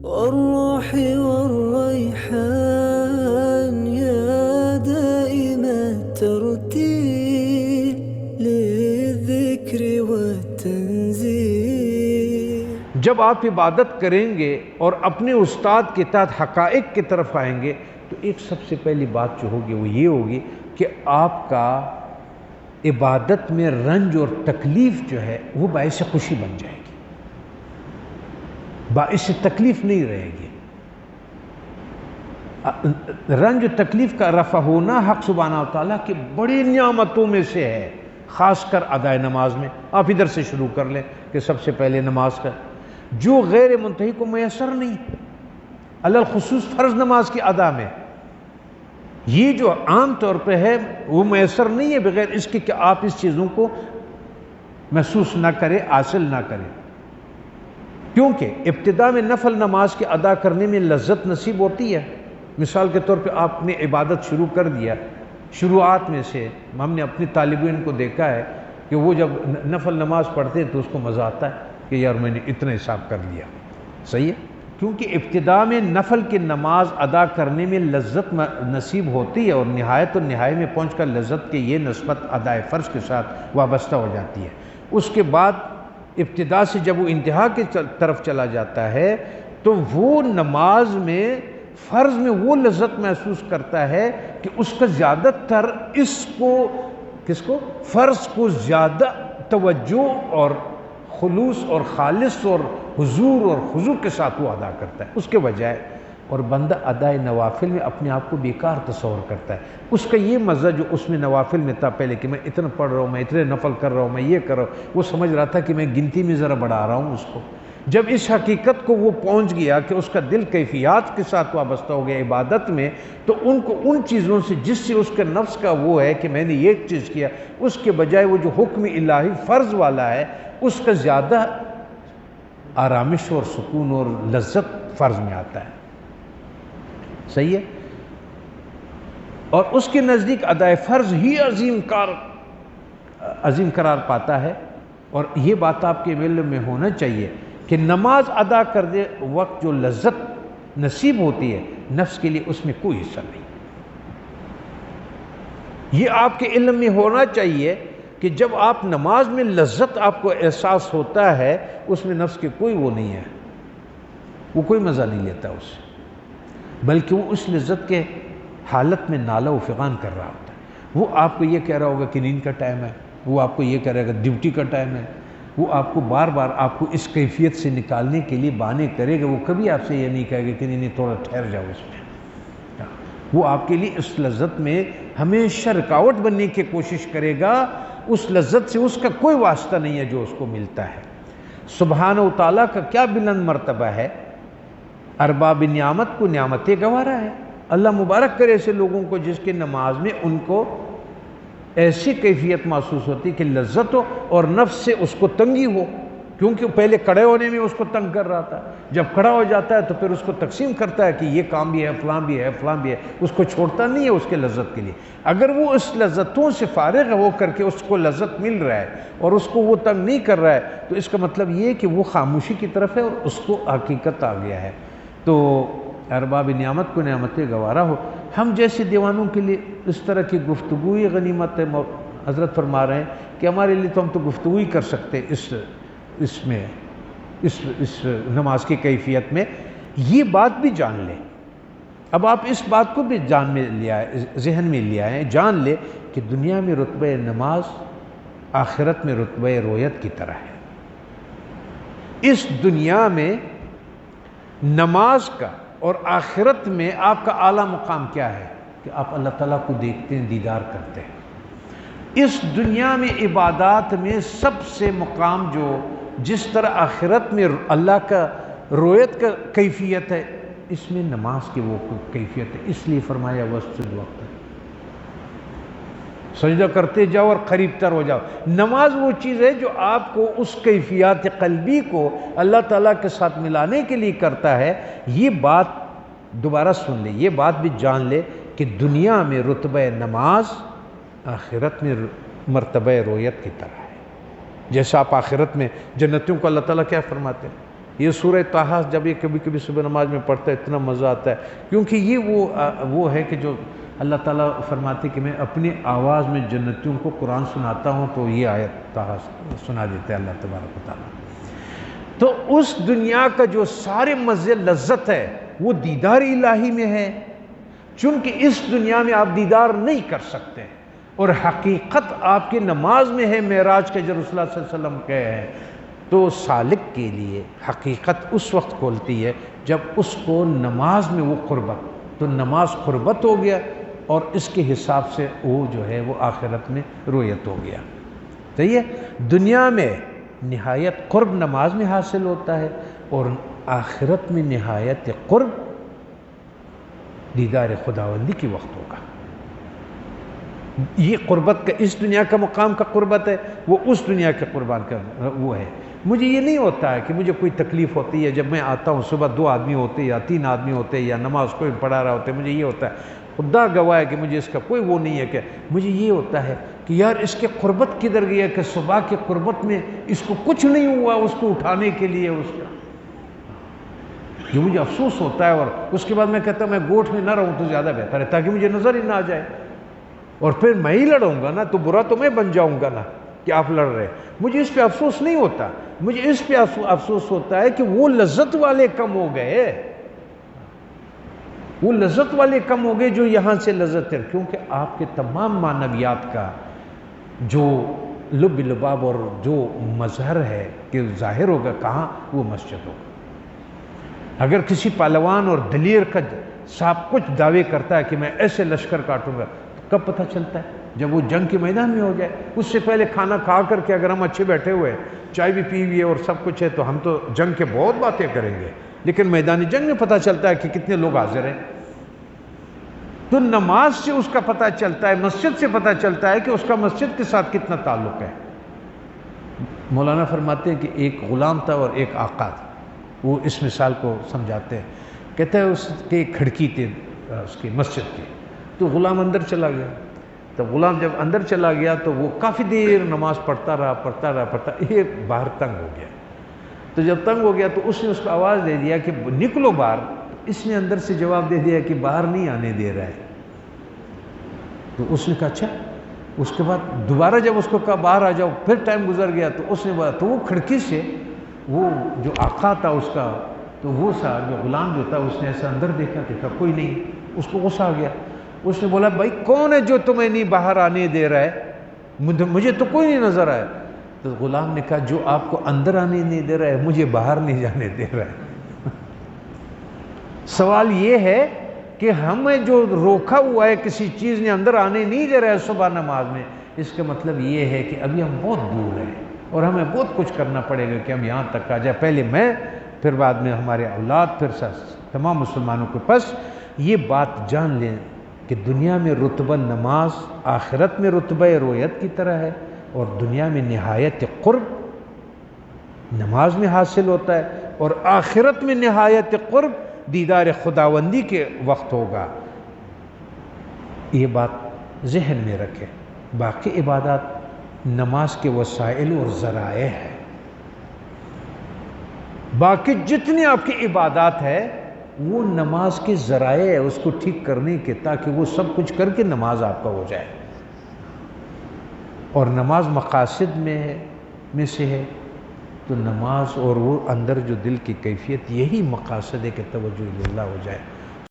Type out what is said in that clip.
والروح والريحان يا دائم الترتيل للذكر والتنزيل. جب آپ عبادت کریں گے اور اپنے استاد کے تحت حقائق کی طرف آئیں گے تو ایک سب سے پہلی بات جو ہوگی وہ یہ ہوگی کہ آپ کا عبادت میں رنج اور تکلیف جو ہے وہ باعث خوشی بن جائے گی، باعث تکلیف نہیں رہے گی. رنج و تکلیف کا رفع ہونا حق سبحانہ وتعالیٰ کی بڑی نعمتوں میں سے ہے، خاص کر ادائے نماز میں. آپ ادھر سے شروع کر لیں کہ سب سے پہلے نماز کا جو غیر منتہی کو میسر نہیں، علی الخصوص فرض نماز کی ادا میں یہ جو عام طور پہ ہے وہ میسر نہیں ہے بغیر اس کے کہ آپ اس چیزوں کو محسوس نہ کریں، حاصل نہ کریں. کیونکہ ابتدا میں نفل نماز کے ادا کرنے میں لذت نصیب ہوتی ہے. مثال کے طور پہ آپ نے عبادت شروع کر دیا، شروعات میں سے ہم نے اپنی طالب علم کو دیکھا ہے کہ وہ جب نفل نماز پڑھتے ہیں تو اس کو مزہ آتا ہے کہ یار میں نے اتنا حساب کر لیا. صحیح ہے، کیونکہ ابتدا میں نفل کی نماز ادا کرنے میں لذت نصیب ہوتی ہے اور نہایت اور نہائی میں پہنچ کر لذت کے یہ نسبت ادائے فرض کے ساتھ وابستہ ہو جاتی ہے. اس کے بعد ابتدا سے جب وہ انتہا کی طرف چلا جاتا ہے تو وہ نماز میں فرض میں وہ لذت محسوس کرتا ہے کہ اس کا زیادہ تر کس کو فرض کو زیادہ توجہ اور خلوص اور خالص اور حضور اور خضوع کے ساتھ وہ ادا کرتا ہے، اس کے بجائے اور بندہ ادائے نوافل میں اپنے آپ کو بیکار تصور کرتا ہے. اس کا یہ مزہ جو اس میں نوافل میں تھا پہلے کہ میں اتنا پڑھ رہا ہوں، میں اتنے نفل کر رہا ہوں، میں یہ کر رہا ہوں، وہ سمجھ رہا تھا کہ میں گنتی میں ذرا بڑھا رہا ہوں اس کو. جب اس حقیقت کو وہ پہنچ گیا کہ اس کا دل کیفیات کے ساتھ وابستہ ہو گیا عبادت میں، تو ان چیزوں سے جس سے اس کے نفس کا وہ ہے کہ میں نے یہ چیز کیا، اس کے بجائے وہ جو حکم الہی فرض والا ہے اس کا زیادہ آرامش اور سکون اور لذت فرض میں آتا ہے. صحیح ہے، اور اس کے نزدیک ادائے فرض ہی عظیم قرار پاتا ہے. اور یہ بات آپ کے علم میں ہونا چاہیے کہ نماز ادا کرتے وقت جو لذت نصیب ہوتی ہے نفس کے لیے اس میں کوئی حصہ نہیں. یہ آپ کے علم میں ہونا چاہیے کہ جب آپ نماز میں لذت آپ کو احساس ہوتا ہے اس میں نفس کے کوئی وہ نہیں ہے، وہ کوئی مزہ نہیں لیتا اس سے، بلکہ وہ اس لذت کے حالت میں نالہ و فغان کر رہا ہوتا ہے. وہ آپ کو یہ کہہ رہا ہوگا کہ نیند کا ٹائم ہے، وہ آپ کو یہ کہہ رہا ہوگا ڈیوٹی کا ٹائم ہے، وہ آپ کو بار بار آپ کو اس کیفیت سے نکالنے کے لیے بہانے کرے گا. وہ کبھی آپ سے یہ نہیں کہے گا کہ نہیں تھوڑا ٹھہر جاؤ اس میں. وہ آپ کے لیے اس لذت میں ہمیشہ رکاوٹ بننے کی کوشش کرے گا. اس لذت سے اس کا کوئی واسطہ نہیں ہے جو اس کو ملتا ہے. سبحانہ و تعالیٰ کا کیا بلند مرتبہ ہے، ارباب نعمت کو نعمتیں گوارا ہے. اللہ مبارک کرے ایسے لوگوں کو جس کے نماز میں ان کو ایسی کیفیت محسوس ہوتی کہ لذت ہو اور نفس سے اس کو تنگی ہو. کیونکہ پہلے کھڑے ہونے میں اس کو تنگ کر رہا تھا، جب کھڑا ہو جاتا ہے تو پھر اس کو تقسیم کرتا ہے کہ یہ کام بھی ہے، فلاں بھی ہے، فلاں بھی ہے. اس کو چھوڑتا نہیں ہے اس کے لذت کے لیے. اگر وہ اس لذتوں سے فارغ ہو کر کے اس کو لذت مل رہا ہے اور اس کو وہ تنگ نہیں کر رہا ہے تو اس کا مطلب یہ ہے کہ وہ خاموشی کی طرف ہے اور اس کو حقیقت آ گیا ہے. تو ارباب نعمت کو نعمتیں گوارا ہو. ہم جیسے دیوانوں کے لیے اس طرح کی گفتگو ہی غنیمت ہے. حضرت فرما رہے ہیں کہ ہمارے لیے تو ہم تو گفتگو ہی کر سکتے اس نماز کی کیفیت میں. یہ بات بھی جان لیں. اب آپ اس بات کو بھی ذہن میں لے آئیں، جان لیں کہ دنیا میں رتبہ نماز آخرت میں رتبہ رویت کی طرح ہے. اس دنیا میں نماز کا اور آخرت میں آپ کا اعلیٰ مقام کیا ہے کہ آپ اللہ تعالیٰ کو دیکھتے ہیں، دیدار کرتے ہیں. اس دنیا میں عبادات میں سب سے مقام جو جس طرح آخرت میں اللہ کا رویت کا کیفیت ہے اس میں نماز کی وہ کیفیت ہے. اس لیے فرمایا وسجد وقت سجدہ کرتے جاؤ اور قریب تر ہو جاؤ. نماز وہ چیز ہے جو آپ کو اس کیفیات قلبی کو اللہ تعالیٰ کے ساتھ ملانے کے لیے کرتا ہے. یہ بات دوبارہ سن لے، یہ بات بھی جان لے کہ دنیا میں رتبہ نماز آخرت میں مرتبہ رویت کی طرح ہے. جیسا آپ آخرت میں جنتیوں کو اللہ تعالیٰ کیا فرماتے ہیں یہ سورہ طٰہٰ جب یہ کبھی کبھی صبح نماز میں پڑھتا ہے اتنا مزہ آتا ہے، کیونکہ یہ وہ ہے کہ جو اللہ تعالیٰ فرماتے کہ میں اپنی آواز میں جنتیوں کو قرآن سناتا ہوں، تو یہ آیت طٰہٰ سنا دیتے ہیں اللہ تبارک و تعالیٰ۔ تو اس دنیا کا جو سارے مزے لذت ہے وہ دیدار الہی میں ہے، چونکہ اس دنیا میں آپ دیدار نہیں کر سکتے، اور حقیقت آپ کی نماز میں ہے۔ معراج کے جو رسول اللہ صلی اللہ علیہ وسلم کہے ہیں، تو سالک کے لیے حقیقت اس وقت کھولتی ہے جب اس کو نماز میں وہ قربت، تو نماز قربت ہو گیا، اور اس کے حساب سے وہ جو ہے وہ آخرت میں رویت ہو گیا۔ تو یہ دنیا میں نہایت قرب نماز میں حاصل ہوتا ہے، اور آخرت میں نہایت قرب دیدار خداوندی کی وقت ہوگا۔ یہ قربت کا اس دنیا کا مقام کا قربت ہے، وہ اس دنیا کے قربان کا وہ ہے۔ مجھے یہ نہیں ہوتا ہے کہ مجھے کوئی تکلیف ہوتی ہے جب میں آتا ہوں، صبح 2 آدمی ہوتے یا 3 آدمی ہوتے یا نماز کوئی پڑھا رہا ہوتا ہے، مجھے یہ ہوتا ہے، خدا گواہ ہے کہ مجھے اس کا کوئی وہ نہیں ہے، کہ مجھے یہ ہوتا ہے کہ یار اس کے قربت کدھر گیا، کہ صبح کے قربت میں اس کو کچھ نہیں ہوا اس کو اٹھانے کے لیے، اس کا یہ مجھے افسوس ہوتا ہے۔ اور اس کے بعد میں کہتا ہوں میں گوٹھ میں نہ رہوں تو زیادہ بہتر ہے، تاکہ مجھے نظر ہی نہ آ جائے، اور پھر میں ہی لڑوں گا نا تو برا تو میں بن جاؤں گا نا کہ آپ لڑ رہے۔ مجھے اس پہ افسوس نہیں ہوتا، مجھے اس پہ افسوس ہوتا ہے کہ وہ لذت والے کم ہو گئے، وہ لذت والے کم ہو گئے جو یہاں سے لذت ہے، کیونکہ آپ کے تمام معنویات کا جو لب لباب اور جو مظہر ہے کہ ظاہر ہوگا کہاں، وہ مسجد ہوگا۔ اگر کسی پہلوان اور دلیر کا صاحب کچھ دعوے کرتا ہے کہ میں ایسے لشکر کاٹوں گا، کب پتہ چلتا ہے؟ جب وہ جنگ کے میدان میں ہو جائے۔ اس سے پہلے کھانا کھا کر کے اگر ہم اچھے بیٹھے ہوئے، چائے بھی پی ہوئی ہے اور سب کچھ ہے، تو ہم تو جنگ کے بہت باتیں کریں گے، لیکن میدانی جنگ میں پتہ چلتا ہے کہ کتنے لوگ حاضر ہیں۔ تو نماز سے اس کا پتہ چلتا ہے، مسجد سے پتہ چلتا ہے کہ اس کا مسجد کے ساتھ کتنا تعلق ہے۔ مولانا فرماتے ہیں کہ ایک غلام تھا اور ایک آقا تھا، وہ اس مثال کو سمجھاتے ہیں، کہتے ہیں اس کی ایک کھڑکی تھی اس کی مسجد کی، تو غلام اندر چلا گیا۔ تو غلام جب اندر چلا گیا تو وہ کافی دیر نماز پڑھتا رہا، یہ باہر تنگ ہو گیا۔ تو جب تنگ ہو گیا تو اس نے اس کو آواز دے دیا کہ نکلو باہر۔ اس نے اندر سے جواب دے دیا کہ باہر نہیں آنے دے رہا ہے۔ تو اس نے کہا اچھا۔ اس کے بعد دوبارہ جب اس کو کہا باہر آ جاؤ، پھر ٹائم گزر گیا تو اس نے بولا، تو وہ کھڑکی سے وہ جو آقا تھا اس کا، تو وہ سا جو غلام جو تھا اس نے ایسا اندر دیکھا کوئی نہیں، اس کو غصہ آ گیا۔ اس نے بولا بھائی کون ہے جو تمہیں نہیں باہر آنے دے رہا ہے؟ مجھے تو کوئی نہیں نظر آیا۔ تو غلام نے کہا جو آپ کو اندر آنے نہیں دے رہا ہے مجھے باہر نہیں جانے دے رہا ہے۔ سوال یہ ہے کہ ہمیں جو روکا ہوا ہے کسی چیز نے اندر آنے نہیں دے رہا ہے صبح نماز میں، اس کا مطلب یہ ہے کہ ابھی ہم بہت دور ہیں اور ہمیں بہت کچھ کرنا پڑے گا کہ ہم یہاں تک آ جائیں، پہلے میں، پھر بعد میں ہمارے اولاد، پھر تمام مسلمانوں کے پاس یہ بات جان لیں کہ دنیا میں رتبہ نماز آخرت میں رتبہ رویت کی طرح ہے، اور دنیا میں نہایت قرب نماز میں حاصل ہوتا ہے، اور آخرت میں نہایت قرب دیدار خداوندی کے وقت ہوگا۔ یہ بات ذہن میں رکھیں۔ باقی عبادات نماز کے وسائل اور ذرائع ہیں، باقی جتنی آپ کی عبادات ہے وہ نماز کے ذرائع ہے اس کو ٹھیک کرنے کے، تاکہ وہ سب کچھ کر کے نماز آپ کا ہو جائے۔ اور نماز مقاصد میں سے ہے، تو نماز اور وہ اندر جو دل کی کیفیت، یہی مقاصد ہے کہ توجہ اللہ ہو جائے۔